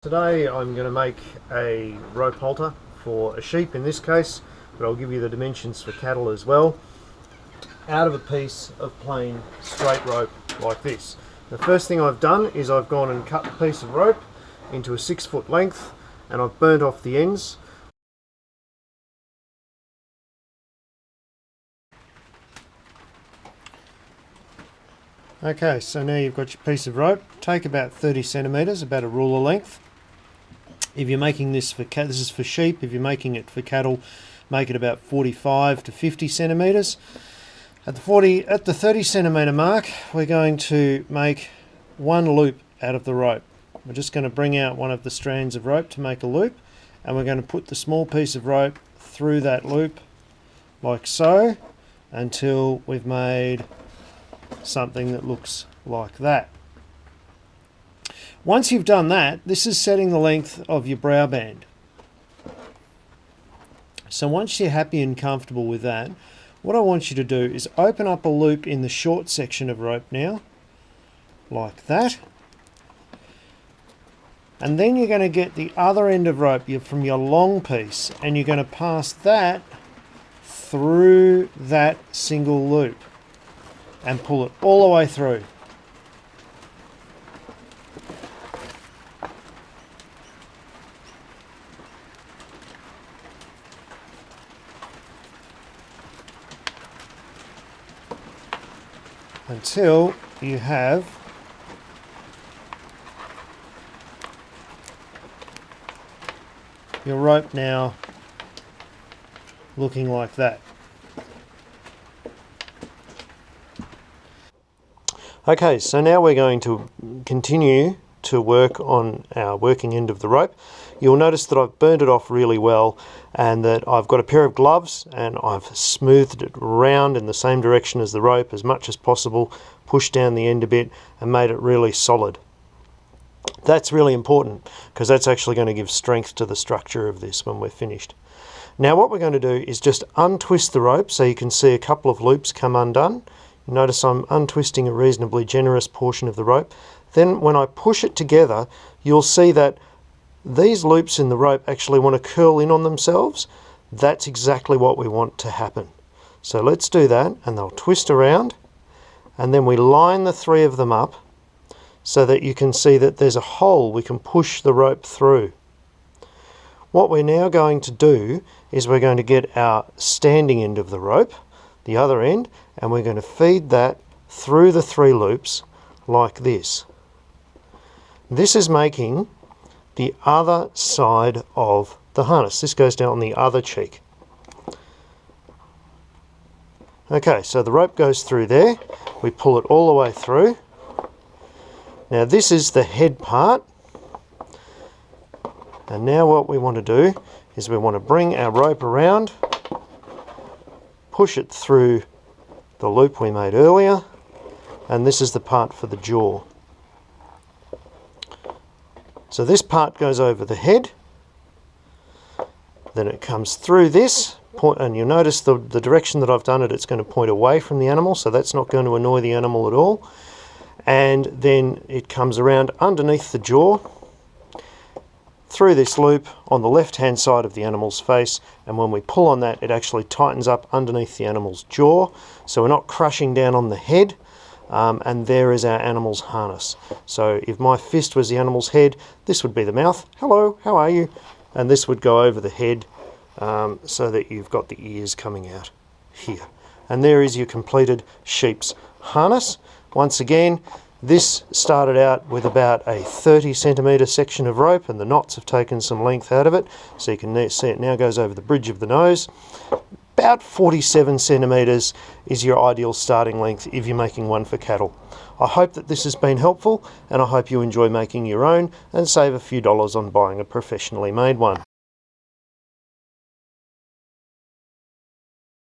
Today I'm going to make a rope halter for a sheep in this case, but I'll give you the dimensions for cattle as well, out of a piece of plain straight rope like this. The first thing I've done is I've gone and cut the piece of rope into a 6-foot length and I've burnt off the ends. Okay, so now you've got your piece of rope. Take about 30 centimetres, about a ruler length. If you're making this for cattle, this is for sheep. If you're making it for cattle, make it about 45 to 50 centimetres. At the 30 centimetre mark, we're going to make one loop out of the rope. We're just going to bring out one of the strands of rope to make a loop, and we're going to put the small piece of rope through that loop like so until we've made something that looks like that. Once you've done that, this is setting the length of your brow band. So once you're happy and comfortable with that, what I want you to do is open up a loop in the short section of rope now, like that. And then you're going to get the other end of rope from your long piece, and you're going to pass that through that single loop and pull it all the way through. Until you have your rope now looking like that. Okay, so now we're going to continue to work on our working end of the rope. You'll notice that I've burned it off really well and that I've got a pair of gloves and I've smoothed it round in the same direction as the rope as much as possible, pushed down the end a bit and made it really solid. That's really important because that's actually going to give strength to the structure of this when we're finished. Now what we're going to do is just untwist the rope so you can see a couple of loops come undone. Notice I'm untwisting a reasonably generous portion of the rope. Then when I push it together, you'll see that these loops in the rope actually want to curl in on themselves. That's exactly what we want to happen. So let's do that, and they'll twist around, and then we line the three of them up so that you can see that there's a hole we can push the rope through. What we're now going to do is we're going to get our standing end of the rope, the other end, and we're going to feed that through the three loops like this. This is making the other side of the harness. This goes down on the other cheek. Okay, so the rope goes through there. We pull it all the way through. Now this is the head part. And now what we want to do is we want to bring our rope around, push it through the loop we made earlier, and this is the part for the jaw. So this part goes over the head, then it comes through this point, and you'll notice the direction that I've done it, it's going to point away from the animal, so that's not going to annoy the animal at all. And then it comes around underneath the jaw, through this loop on the left hand side of the animal's face, and when we pull on that it actually tightens up underneath the animal's jaw, so we're not crushing down on the head. And there is our animal's harness. So if my fist was the animal's head, this would be the mouth. Hello, how are you? And this would go over the head so that you've got the ears coming out here. And there is your completed sheep's harness. Once again, this started out with about a 30 centimetre section of rope, and the knots have taken some length out of it. So you can see it now goes over the bridge of the nose. About 47 centimetres is your ideal starting length if you're making one for cattle. I hope that this has been helpful, and I hope you enjoy making your own and save a few dollars on buying a professionally made one.